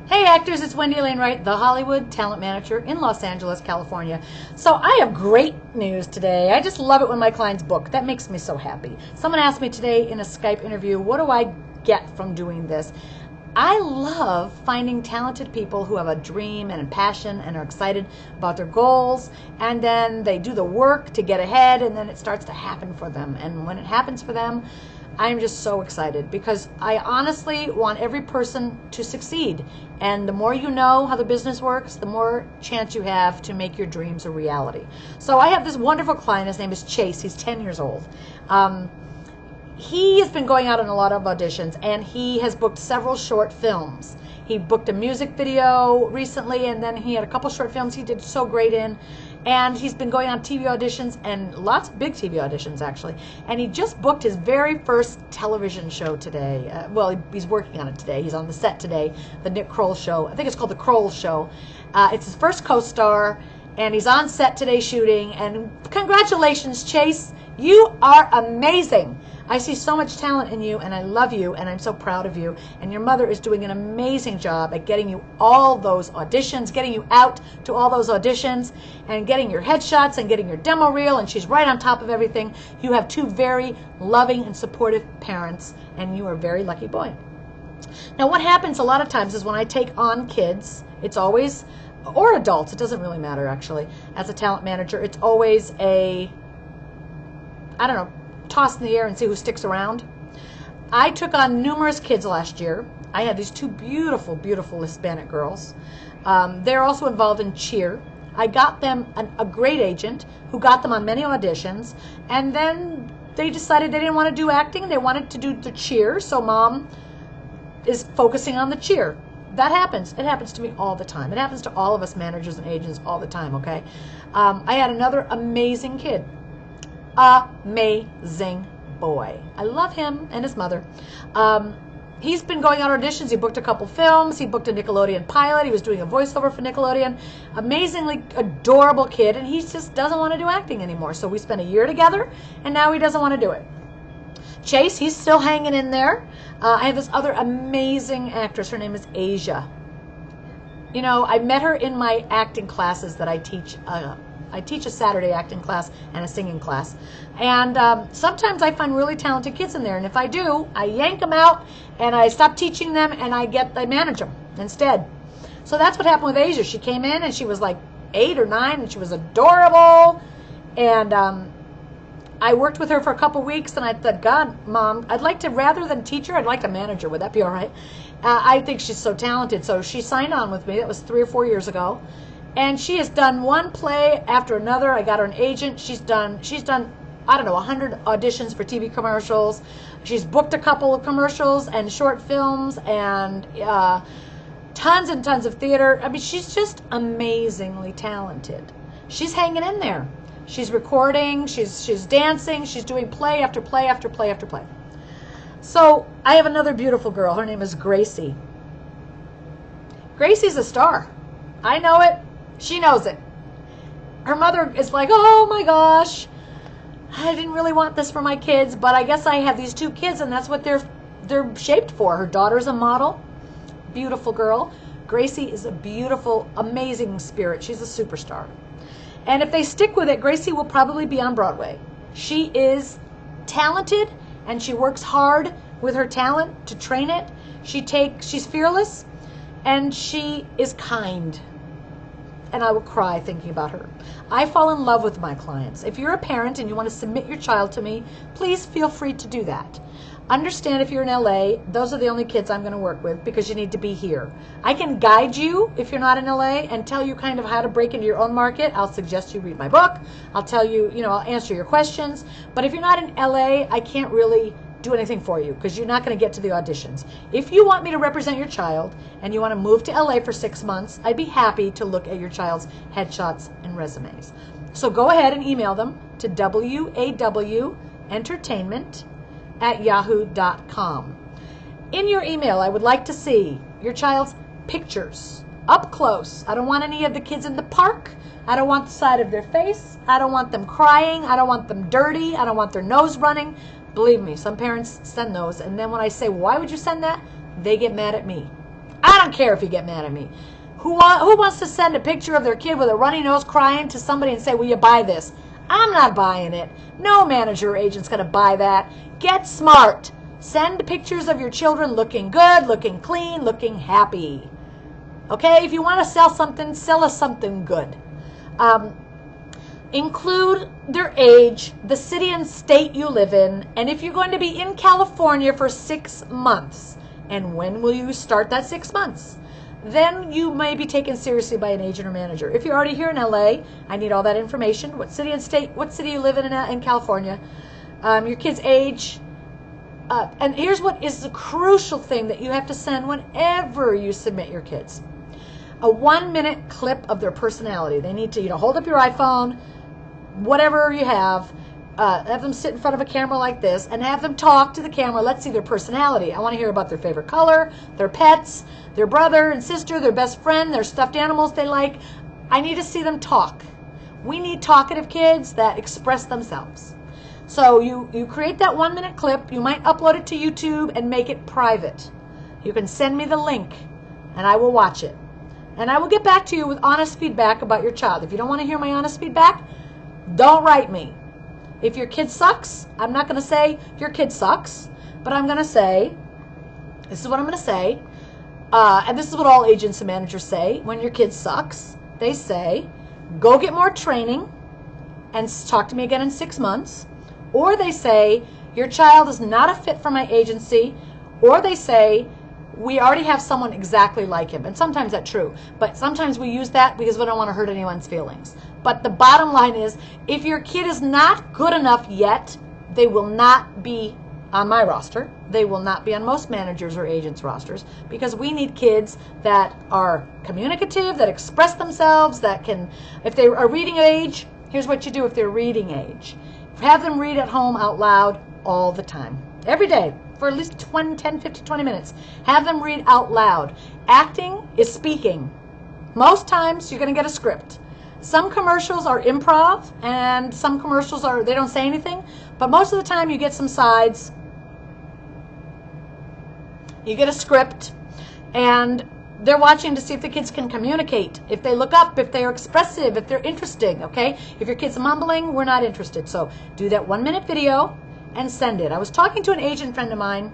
Hey actors, it's Wendy Elaine Wright, the Hollywood talent manager in Los Angeles, California. So I have great news today. I just love it when my clients book. That makes me so happy. Someone asked me today in a Skype interview, what do I get from doing this? I love finding talented people who have a dream and a passion and are excited about their goals, and then they do the work to get ahead, and then it starts to happen for them. And when it happens for them, I'm just so excited because I honestly want every person to succeed. And the more you know how the business works, the more chance you have to make your dreams a reality. So I have this wonderful client. His name is Chase. He's 10 years old. He has been going out on a lot of auditions, and he has booked several short films. He booked a music video recently, and then he had a couple short films he did so great in. And he's been going on TV auditions, and lots of big TV auditions, actually. And he just booked his very first television show today. He's working on it today. He's on the set today, the Nick Kroll show. I think it's called The Kroll Show. It's his first co-star, and he's on set today shooting. And congratulations, Chase. You are amazing. I see so much talent in you, and I love you, and I'm so proud of you. And your mother is doing an amazing job at getting you all those auditions, getting you out to all those auditions, and getting your headshots and getting your demo reel, and she's right on top of everything. You have two very loving and supportive parents, and you are a very lucky boy. Now, what happens a lot of times is when I take on kids, it's always, or adults, it doesn't really matter actually, as a talent manager, it's always a, I don't know, toss in the air and see who sticks around. I took on numerous kids last year. I had these two beautiful, beautiful Hispanic girls. They're also involved in cheer. I got them a great agent who got them on many auditions, and then they decided they didn't want to do acting. They wanted to do the cheer, so mom is focusing on the cheer. That happens. It happens to me all the time. It happens to all of us managers and agents all the time, okay? I had another amazing kid. Amazing boy. I love him and his mother. He's been going on auditions. He booked a couple films. He booked a Nickelodeon pilot. He was doing a voiceover for Nickelodeon. Amazingly adorable kid, and he just doesn't want to do acting anymore. So we spent a year together, and now he doesn't want to do it. Chase, he's still hanging in there. I have this other amazing actress. Her name is Asia. You know, I met her in my acting classes that I teach. I teach a Saturday acting class and a singing class. And sometimes I find really talented kids in there. And if I do, I yank them out and I stop teaching them and I manage them instead. So that's what happened with Asia. She came in and she was like 8 or 9 and she was adorable. And I worked with her for a couple weeks and I thought, God, Mom, I'd like to, rather than teach her, I'd like to manage her. Would that be all right? I think she's so talented. So she signed on with me. That was 3 or 4 years ago. And she has done one play after another. I got her an agent. She's done, I don't know, 100 auditions for TV commercials. She's booked a couple of commercials and short films and tons and tons of theater. I mean, she's just amazingly talented. She's hanging in there. She's recording, she's dancing, she's doing play after play after play after play. So I have another beautiful girl. Her name is Gracie. Gracie's a star. I know it. She knows it. Her mother is like, oh my gosh, I didn't really want this for my kids, but I guess I have these two kids and that's what they're shaped for. Her daughter's a model, beautiful girl. Gracie is a beautiful, amazing spirit. She's a superstar. And if they stick with it, Gracie will probably be on Broadway. She is talented and she works hard with her talent to train it. She's fearless and she is kind. And I will cry thinking about her. I fall in love with my clients. If you're a parent and you want to submit your child to me, please feel free to do that. Understand if you're in LA, those are the only kids I'm going to work with because you need to be here. I can guide you if you're not in LA and tell you kind of how to break into your own market. I'll suggest you read my book. I'll tell you, I'll answer your questions. But if you're not in LA, I can't really do anything for you because you're not going to get to the auditions. If you want me to represent your child and you want to move to LA for 6 months, I'd be happy to look at your child's headshots and resumes. So go ahead and email them to wawentertainment@yahoo.com. In your email, I would like to see your child's pictures up close. I don't want any of the kids in the park. I don't want the side of their face. I don't want them crying. I don't want them dirty. I don't want their nose running. Believe me, some parents send those, and then when I say, why would you send that? They get mad at me. I don't care if you get mad at me. Who wants to send a picture of their kid with a runny nose crying to somebody and say, will you buy this? I'm not buying it. No manager or agent's going to buy that. Get smart. Send pictures of your children looking good, looking clean, looking happy. Okay? If you want to sell something, sell us something good. Include their age, the city and state you live in, and if you're going to be in California for 6 months, and when will you start that 6 months? Then you may be taken seriously by an agent or manager. If you're already here in LA, I need all that information. What city and state, what city you live in California, your kid's age. And here's what is the crucial thing that you have to send whenever you submit your kids. A 1-minute clip of their personality. They need to, hold up your iPhone, whatever you have them sit in front of a camera like this and have them talk to the camera. Let's see their personality. I want to hear about their favorite color, their pets, their brother and sister, their best friend, their stuffed animals they like. I need to see them talk. We need talkative kids that express themselves. So you create that 1-minute clip. You might upload it to YouTube and make it private. You can send me the link and I will watch it. And I will get back to you with honest feedback about your child. If you don't want to hear my honest feedback, don't write me. If your kid sucks, I'm not going to say your kid sucks, but I'm going to say, this is what I'm going to say, and this is what all agents and managers say when your kid sucks. They say, go get more training and talk to me again in 6 months. Or they say, your child is not a fit for my agency. Or they say, we already have someone exactly like him. And sometimes that's true. But sometimes we use that because we don't want to hurt anyone's feelings. But the bottom line is, if your kid is not good enough yet, they will not be on my roster. They will not be on most managers or agents' rosters, because we need kids that are communicative, that express themselves, that can, if they are reading age, here's what you do if they're reading age. Have them read at home out loud all the time. Every day. For at least 10, 15, 20 minutes. Have them read out loud. Acting is speaking. Most times you're going to get a script. Some commercials are improv, and some commercials are, they don't say anything. But most of the time you get some sides. You get a script, and they're watching to see if the kids can communicate, if they look up, if they're expressive, if they're interesting, okay? If your kid's mumbling, we're not interested. So do that 1-minute video and send it. I was talking to an agent friend of mine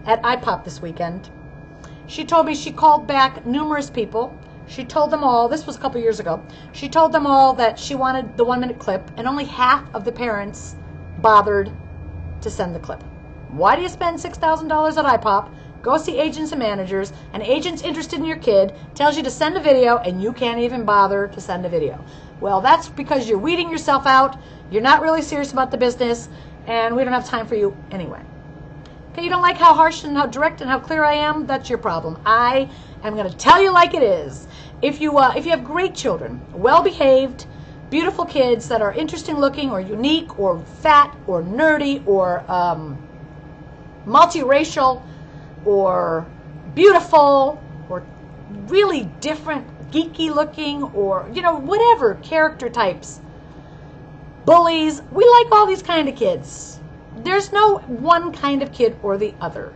at IPOP this weekend. She told me she called back numerous people. She told them all, this was a couple years ago, she told them all that she wanted the 1-minute clip, and only half of the parents bothered to send the clip. Why do you spend $6,000 at IPOP? Go see agents and managers. An agent's interested in your kid, tells you to send a video, and you can't even bother to send a video. Well, that's because you're weeding yourself out. You're not really serious about the business, and we don't have time for you anyway. Okay, you don't like how harsh and how direct and how clear I am? That's your problem. I am going to tell you like it is. If you have great children, well-behaved, beautiful kids that are interesting looking or unique or fat or nerdy or multiracial or beautiful or really different, geeky looking, or whatever character types, bullies, we like all these kind of kids. There's no one kind of kid or the other.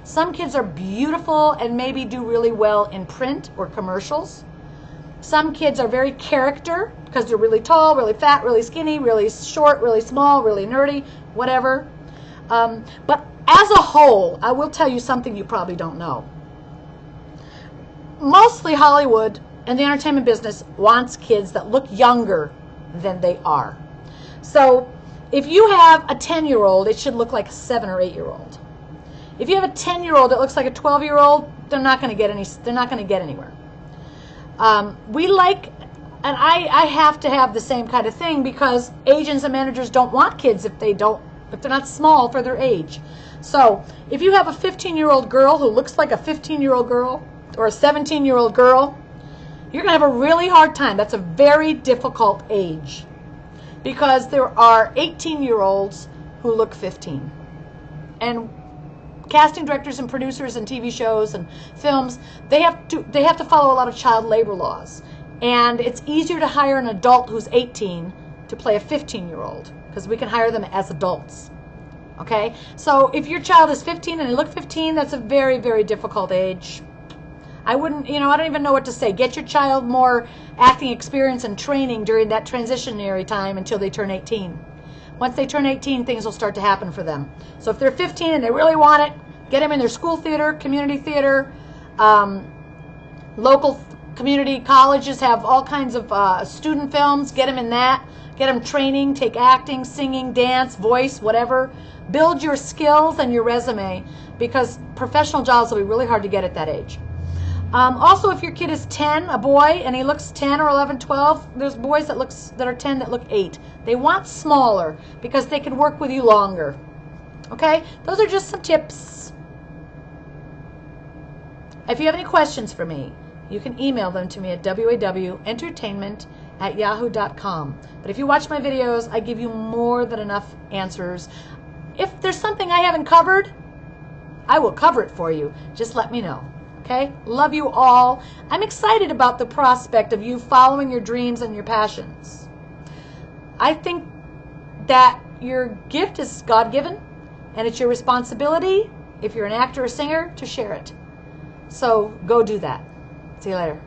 Some kids are beautiful and maybe do really well in print or commercials. Some kids are very character because they're really tall, really fat, really skinny, really short, really small, really nerdy, whatever. But as a whole, I will tell you something you probably don't know. Mostly Hollywood and the entertainment business wants kids that look younger than they are. So if you have a 10-year-old, it should look like a 7 or 8-year-old. If you have a 10-year-old that looks like a 12-year-old, they're not going to get anywhere. We like, and I have to have the same kind of thing, because agents and managers don't want kids if they're not small for their age. So if you have a 15-year-old girl who looks like a 15-year-old girl or a 17-year-old girl, you're going to have a really hard time. That's a very difficult age, because there are 18-year-olds who look 15. And casting directors and producers and TV shows and films, they have to follow a lot of child labor laws. And it's easier to hire an adult who's 18 to play a 15-year-old, because we can hire them as adults. Okay? So if your child is 15 and they look 15, that's a very, very difficult age. I wouldn't, I don't even know what to say. Get your child more acting experience and training during that transitionary time until they turn 18. Once they turn 18, things will start to happen for them. So if they're 15 and they really want it, get them in their school theater, community theater. Local community colleges have all kinds of student films. Get them in that. Get them training, take acting, singing, dance, voice, whatever. Build your skills and your resume, because professional jobs will be really hard to get at that age. Also, if your kid is 10, a boy, and he looks 10 or 11, 12, there's boys that are 10 that look 8. They want smaller because they can work with you longer. Okay? Those are just some tips. If you have any questions for me, you can email them to me at wawentertainment@yahoo.com. But if you watch my videos, I give you more than enough answers. If there's something I haven't covered, I will cover it for you. Just let me know. Okay? Love you all. I'm excited about the prospect of you following your dreams and your passions. I think that your gift is God-given, and it's your responsibility, if you're an actor or singer, to share it. So go do that. See you later.